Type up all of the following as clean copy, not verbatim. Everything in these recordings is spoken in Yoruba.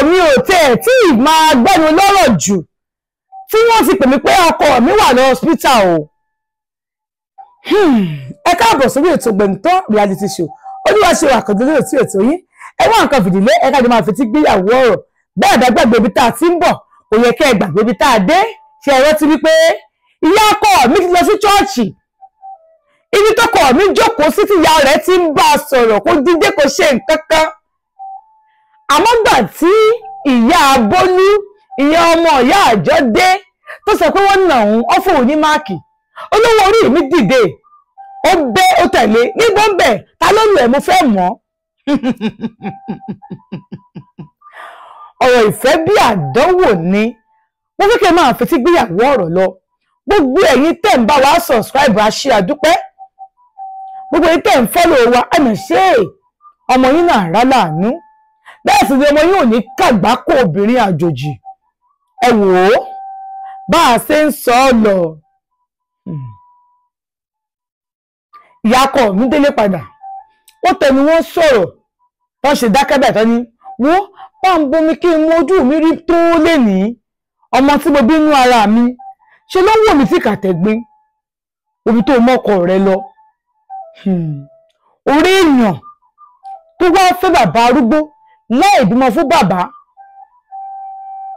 mi ò tẹ̀ tí máa gbẹ́nu lọ́rọ̀ jù tí wọ́n ti pè mí pé ọkọ mi wà lọ hospital o. Ẹ káàbọ̀ sórí ètò Gbẹ̀ntọ́ reality show. Olúwaṣe wà kàn lórí ètò yín. Ẹ wá nǹkan fìdílé ẹ káàdì máa fi tí gbéyàwó ọ̀rọ̀. Bẹ́ẹ̀ bá gbàgbé ibi tá a ti ń bọ̀, kò yẹ kẹ́ ẹ gbàgbé ibi tá a dé. Ṣé ẹ rántí wípé ìyá ọkọ mi ti lọ sí ṣọ́ọ̀ṣì? Ibi tọkọ mi jókòó sí tí ìyá rẹ̀ ti ń bá a sọ̀rọ̀ kó dídé kó ṣe nǹkan kan. Àmọ́ gbà tí ìyá Bólú, ìyá ọmọ ìyá àjọ dé tó sọ pé wọ́n nà òun ọ́ fún òun ní máàkì. Olówó orí mi dìde, ó bẹ́ ó tẹ̀lé níbo ń bẹ̀ ta ló lù ẹ́ mo fẹ́ mọ̀. Ọ̀rọ̀ ìfẹ́ bí àdánwò ni wọ́n fẹ́ kí ẹ máa fetí gbéyàwó ọ̀rọ̀ lọ. Gbogbo ẹ̀yin tẹ̀ ń bá wa subscribe àṣẹ àdúpẹ́. Gbogbo ẹ̀yin tẹ̀ ń follow wa ẹ̀nà ṣe ọmọ yín náà rá láàánú. Bẹ́ẹ̀ sì ni ọmọ yín ò ní kàgbákò obìnrin àjòjì. Ẹ wò ó bá a ṣe ń sọ ọ́ lọ. Ìyá ọkọ mi délé padà, ó tẹnu wọn sọ̀rọ̀ wọ́n ṣe dákẹ́ bẹ́ẹ̀ tán ni wọ́n bá ń bomi kí n mú ojú mi rí tó lè ní ọmọ tí mo bí inú ara mi ṣe ló wò mí tí kàtẹ́gbín omi tó mọ́kọ rẹ lọ. Orí èèyàn tó wá fẹ́ bàbá arúgbó láì bímọ fún bàbá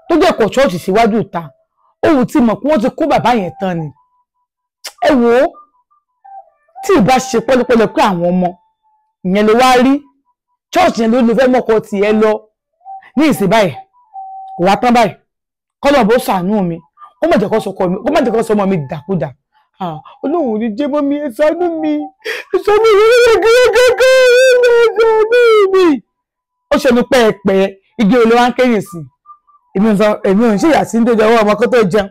tó jẹ́ kọ̀ ṣọ́ọ̀ṣì síwájú ìta òun ti mọ̀ pé wọ́n ti kó bàbá yẹn tán ni. Ẹ wò ó tí ìbá ṣe pẹ́lẹ́pẹ́lẹ́ pé àwọn ọmọ ìyẹn ló wá rí ṣọ́ọ̀ṣì yẹn ló fẹ́ mọ́kọ tiẹ̀ lọ ní ìsìn báyìí kò wá tán báyìí kọ́lọ̀ bó ṣàánú mi kó má jẹ́ kó sọ ọmọ mi dàkúdà. Ọlọ́run ò ní jẹ́ mọ́ mi ẹ ṣàánú mi ó ṣẹnu pẹ́ẹ́pẹ́ igi olówó ń kẹ́yìn sí èmi ò ń ṣèyà sí ń dojú ọwọ́ ọmọ kó tó jẹun.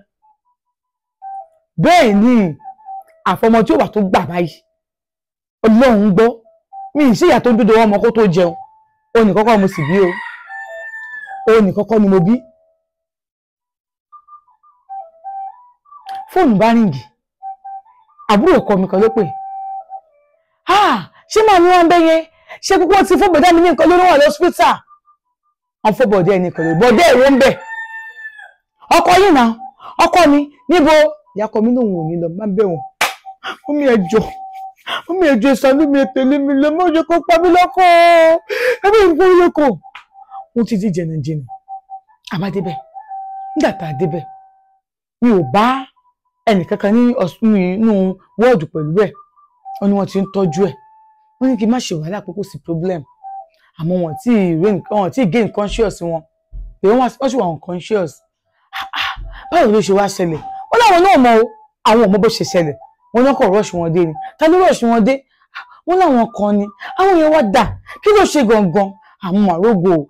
Bẹ́ẹ̀ ni àfọmọ tí ó wà tó gbà báyìí Ọlọ́run gbọ́ mi ì ṣèyà tó ń dojú ọwọ́ ọmọ kó tó jẹun. Ó ní kọ́kọ́ mo sì bí o, ó ní kọ́kọ́ ni mo bí. Fóònù bá ríǹgì àbúrò ọkọ mi kan ló pè. Ṣé màá ní wọn bẹ yẹn ṣé púpọ̀ ti fún bọ̀dá mi ní nǹkan lórí wà lọ́sítà. Wọ́n fún bọ̀dá ẹni kan lórí bọ̀dá èrò ń bẹ̀. Ọkọ yìí náà ọkọ mi níbo ìyàkọ mi lòun ò ní lọ máa ń bẹ̀ wọ́n. Mọ́mí ẹjọ́ ìsànú mi tẹ̀lé mi lọ mọ́ ọjọ́ kó pa mí lọ́kọ̀ ẹgbẹ́ ìfún lọ́kọ̀. Wọ́n ti di jẹ̀nàjẹ̀nà àbá débẹ̀ nígbà tá a débẹ̀ mi ò bá ẹnìkankan ní inú wọ́ọ̀dù pẹ̀lú ẹ̀ wọ́n ní wọ́n ti ń tọ́jú ẹ̀ wọ́n ní kí n má ṣe wàhálà pé kò sí problem àmọ́ wọ́n ti gain conscious wọn pé wọ́n sì wà unconscious. Báwo ló ṣe wá ṣẹlẹ̀ wọ́n láwọn náà mọ̀ o àwọn ò mọ̀ bó ṣe ṣẹlẹ̀ wọ́n náà kọ̀ rush wọn dé ni ta ló rush wọn dé wọ́n láwọn kan ni àwọn yẹn wá dà kí ló ṣe gangan àwọn àrógò o.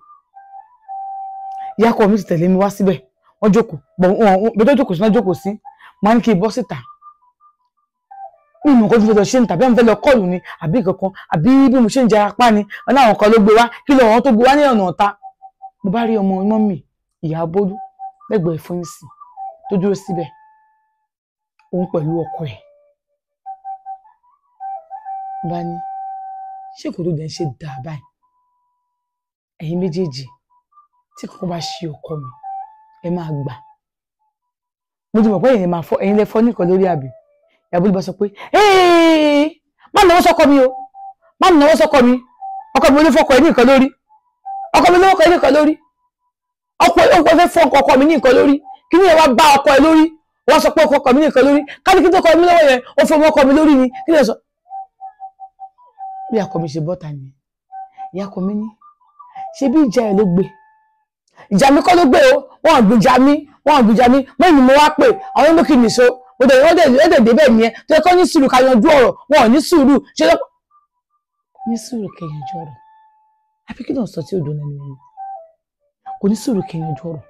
Ìyá ọkọ mi ti tẹ̀lé mi wá síbẹ̀ wọ́n jókòó bọ́dọ̀ jókòó sí náà jókòó sí máa ń kí n bọ́ síta nínú nǹkan tó fẹ́ lọ ṣe ní tàbí àwọn fẹ́ lọ kọ́ọ̀lù ni àbí kankan àbí bí mo ṣe ń jẹ apá ni ọ̀nà àwọn kan ló gbé wá kí lọ àwọn tó gbé wá ní ọ̀nà ọ̀tá. Mo bá rí ọmọ mọ́mì ìyá Bólú lẹ́gbẹ̀ẹ́ fún ìsì tó dúró síbẹ̀ òun pẹ̀lú ọkọ ẹ̀. Mo bá ní ṣé kò tó dẹ̀ ń ṣe dáa báyìí ẹ̀yin méjèèjì tí kòkó bá ṣe ọkọ mi ẹ máa gbà. Mo ti mọ̀ pé ẹ̀yin lẹ fọ́ nìkan lórí àbí. Ìyá Bólú bá sọ pé má náwó sọ́kọ mi o má náwó sọ́kọ mi ọkọ mi ló fọ́kọ ẹ ní nǹkan lórí ọkọ mi ló fọ́kọ ẹ ní nǹkan lórí ọkọ fẹ́ fọ́ ọkọ mi ní nǹkan lórí kí ni ẹ wá bá ọkọ ẹ lórí wọ́n sọ pé ọkọ mi ní nǹkan lórí káàdì kí tó kọ mi lọ́wọ́ yẹn ó fọ́ ọkọ mi lórí ni kí ni ẹ sọ. Bí ọkọ mi ṣe bọ́ta ni ìyá ọkọ mi ní ṣe bí ìjà ẹ ló gbé ìjà mi kọ́ ló gbé o wọ́n gbìjà mi mọ́ ìní mo wá pè àwọn olókì nìṣó wọ́n dẹ̀ débẹ̀ nìyẹn tó yẹ kó ní sùúrù ká yanjú ọ̀rọ̀ wọn ò ní sùúrù ṣe lọ́pọ̀ ní sùúrù kẹ́ yanjú ọ̀rọ̀ àbí kí náà sọ tí ò dùn lẹ́nu ẹ̀yìn kò ní sùúrù kẹ́ yanjú ọ̀rọ̀.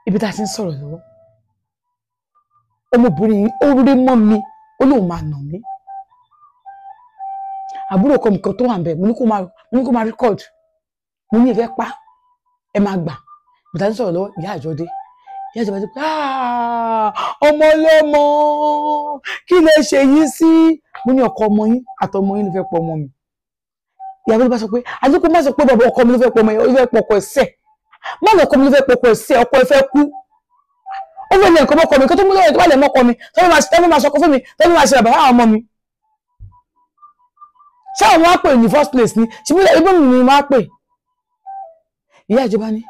Ibi tá a ti ń sọ̀rọ̀ lọ́wọ́ ọmọbìnrin ó rí mọ́ mi ó lóun máa nà mí. Àbúrò ọkọ mi kan tó wà ń bẹ̀ mo ní kó máa record mo ní ìfẹ́ pa ẹ máa gbà bìtà ń sọ̀rọ̀ lọ́wọ́ ìyá àjọdé ìyá ìjọba ti pé ọmọ ọlọ́mọ kí lẹ ṣe yìí sí mo ní ọkọ ọmọ yín àtọmọ yín ló fẹ́ pọ̀ ọmọ mi ìyàwó ló bá sọ pé àdúgbò má sọ pé bàbá ọkọ mi ló fẹ́ pọ̀ ọmọ yẹn ó fẹ́ pọ̀ ọkọ ẹ̀sẹ̀ má lọ ọkọ mi ló fẹ́ pọ̀ ọkọ ẹ̀sẹ̀ ọkọ ẹ̀ fẹ́ kú ó fẹ́ lè nǹkan mọ́kọ mi kó tó mú lọ́wọ́ tó bá lè mọ́kọ mi tó máa sọkọ fún mi tó máa ṣe bàbá àwọn ọmọ mi ṣé àwọn wá pè ní first place ni ṣe bí ibùdó mi ni wọ́n á pè ìyá ìjọba ni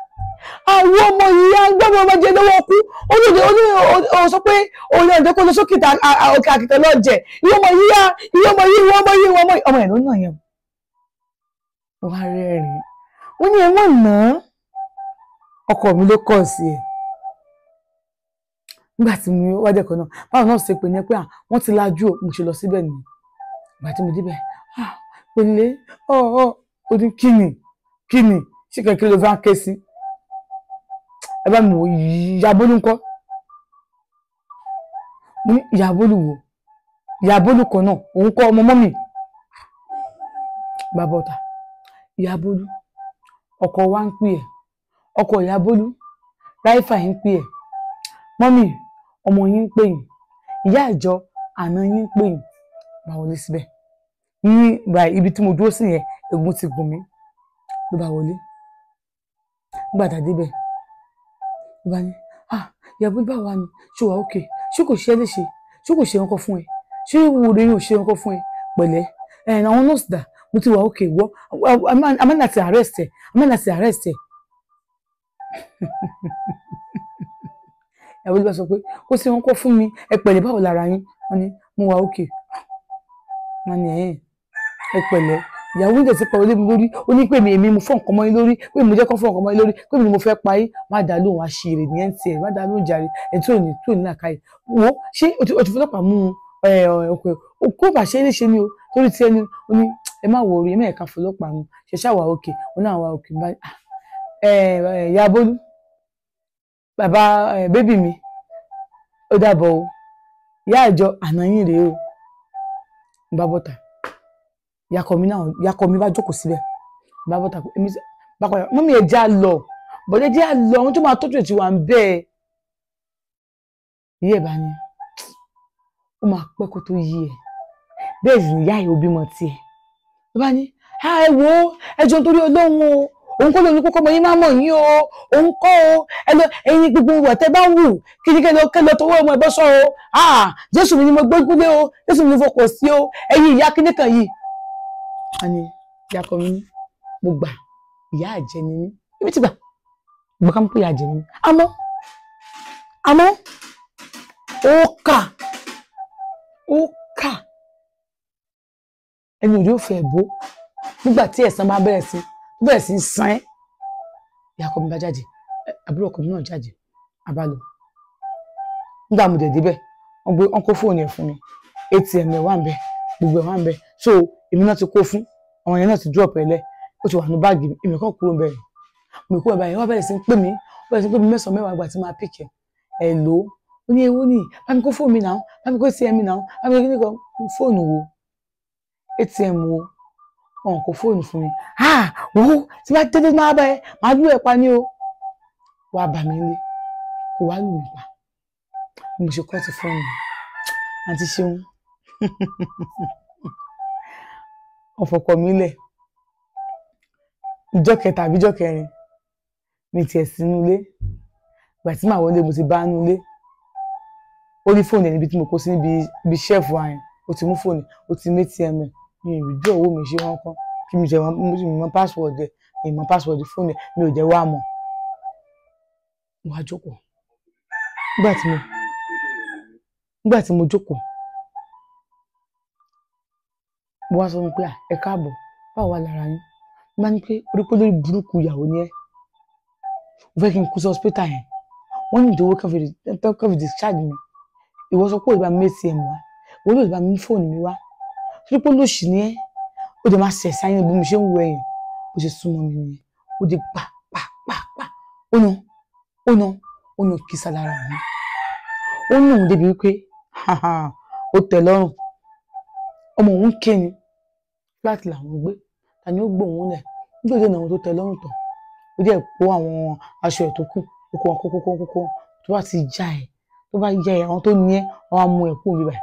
àwọn ọmọ ìyá gbọ́dọ̀ ọmọ jẹ lọ́wọ́ kú ó sọ pé òun ọ̀dọ́ kó lọ sókè òkè àkìtàn lọ jẹ ìwọ ọmọ yìí ọmọ ẹ̀ ló nà yẹn wọ́n á rẹ́rìn wọ́n ní ẹ̀wọ̀n náà ọkọ mi ló kọ̀ sí ẹ̀ nígbà tí mo wá dẹ́kọ̀ náà báwọn náà ṣe pè ní pé wọ́n ti lajú mo ṣe lọ síbẹ̀ nìyẹn ìgbà tí mo débẹ̀ pẹ̀lẹ́ ó ní kíni ṣé kẹ̀kẹ́ ló fẹ́ ké sí ẹ bá mi wò ìyàbólú ńkọ́ mo ní ìyàbólú wò ìyàbólú kan náà òun kọ́ ọmọ mọ́mì bàbá ọ̀tà ìyàbólú ọkọ wa ń pè ẹ́ ọkọ ìyàbólú ráìfà ń pè ẹ́ mọ́mì ọmọ yín ń pè yín ìyá ìjọ àná yín ń pè yín bá wọlé síbẹ̀ ní ibi tí mo dúró sí yẹn egun ti gùn mí ló bá wọlé nígbà tá a débẹ̀ ló bá ní ìyàbólú bá wà ní ṣé wà ókè ṣé kò ṣe é léṣe ṣé kò ṣe nǹkan fún ẹ ṣé ìwúre yóò ṣe nǹkan fún ẹ pẹ̀lẹ́ àwọn nọ́ọ̀sì dà mo ti wà ókè wọ́ amẹ́nà ti arrest ẹ̀ ìyàbólú bá sọ pé kó sí nǹkan fún mi ẹ pẹ̀lẹ́ báwo lára yín wọ́n ní mo wà ókè wọ́n ní ẹ pẹ̀lẹ́ ìyàwó ń tẹ̀sí pẹ̀lú mi lórí ó ní pé èmi mo fọ́ nǹkan mọ́ yín lórí pé mo jẹ́ kó fọ́ nǹkan mọ́ yín lórí pé mi ni mo fẹ́ pa yín má dá lóhùn àṣírí ní ẹ̀ǹtì ẹ̀ má dá lóhùn jàre ẹ̀ tí ò ní làkàyè wo ṣé o ti fọlọ́pàá mú kó bà ṣe é léṣe ni o torí tí ẹni ó ní ẹ má wọ orí ẹ mẹ́ẹ̀ka fọlọ́pàá mú ṣe ṣáà wà òkè ó náà wà òkè ìyá Bólú bàbá bébì mi ó dàbọ̀ o ìyá àjọ àná yín rèé o bá bọ́tà yakọ mi bá jókòó síbẹ̀ bá bọ́tà èmi bá padà mọ́mí ẹ̀ já lọ bọ́dẹ̀ já lọ àwọn tó máa tọ́jú ẹ̀ tí wà ń bẹ́ẹ̀ ìyá ẹ̀ bá ní ó máa pẹ́ kó tó yí ẹ̀ bẹ́ẹ̀ sì ni ìyá ẹ̀ ò bímọ tiẹ̀ ló bá ní ẹ wo ẹjọ́ nítorí Ọlọ́run o òun kọ́ ló ní kókó ọmọ yín máa mọ̀ yín o òun kọ́ o ẹyin gbogbo ìwà tẹ́ bá wù kí ni kẹ́lọ́ tọwọ́ ọmọ ẹ̀bọ́ sọ o Jésù mi ni mo gbójúlé o Jésù mi ni mo fọkàn sí o ẹyin ìyá kíní kan yìí wọ́n ní ìyá kan mi mo gbà ìyá àjẹ́ ni mí ibi tí gbà gbọ́ká mú pé ìyá àjẹ́ ni mí àmọ́ ó kà ẹni òde ò fẹ́ bó nígbà tí ẹ̀san bá bẹ̀rẹ̀ sí san ẹ́ ìyá ọkọ mi bá jáde àbúrò ọkọ mi náà jáde àbálò nígbà mo dẹ̀ débẹ̀ wọ́n kó fóònù ẹ̀ fún mi ATM ẹ̀ wà ń bẹ̀ gbogbo ẹ̀ wà ń bẹ̀ so èmi náà ti kó fún àwọn yẹn náà ti drop ẹ̀ lẹ̀ ó ti wà ní báàgì mi èmi kàn kúrò ń bẹ̀rẹ̀ mo kúrò báyìí wọ́n bẹ̀rẹ̀ sí ń pè mí mẹ́sàn-án mẹ́wàá ìgbà tí máa pìkẹ̀ ẹ̀ lò ó ní ewu ní bá mi kó fóònù mi náà bá mi kó ATM mi náà bá mi kó fóònù wo ATM wo wọn kò fóònù fún mi wo tí bá tẹ́lẹ̀ máa bá ẹ máa lù ẹ pa ní o wàá bà mí lé kò wá lù mí pa mo ṣe kọ́ ti fóònù àti ṣeun ọ̀fọ̀kọ mi lẹ̀ ìjọ́ kẹta àbí ìjọ́ kẹrin mi tiẹ̀ sínú ilé ìgbà tí màá wọlé mo ti bá nú ilé ó ní fóònù ẹ̀ níbi tí mo kó sí níbi ṣẹ́ẹ̀fù àyìn ó ti mú fóònù ó ti mú ATM ẹ̀ mi ò rí owó mi ṣe wọ́n kán kí mi jẹ́ wọ́n mọ password ẹ̀ mi mọ password fóònù ẹ̀ mi ò jẹ́ wá mọ̀ wá jókòó nígbà tí mo jókòó mo wá sọ fún pé ẹ káàbọ̀ báwo wà lára yín bá ní pé orí pé lórí burúkú ìyàwó ni ẹ mo fẹ́ kí n kú sí hospital yẹn wọ́n ní ìdánwò kẹfì discharge mi ìwọ sọ pé òyìnbá mi ATM wá ìwọ ló bá mi fóònù mi wá torí pé lóṣì ni ẹ ó dẹ̀ máa ṣẹ̀ sáyẹn bí mo ṣe ń wọ ẹ̀yìn bó ṣe súnmọ́ mi nìyẹn ó dé pa ó nà kìsà lára mi ó nà òun débi wípé ó tẹ́ lọ́rùn ọmọ òun kéni fúláàtì làwọn gbé tani ó gbé òun lẹ̀ nítorí ìdènà àwọn tó tẹ́ lọ́rùn tán ó dẹ̀ kó àwọn aṣọ ẹ̀ tó kù kókó tó bá ti já ẹ tó bá já ẹ àwọn tó ní ẹ wọ́n á mú ẹ kúrò níbẹ̀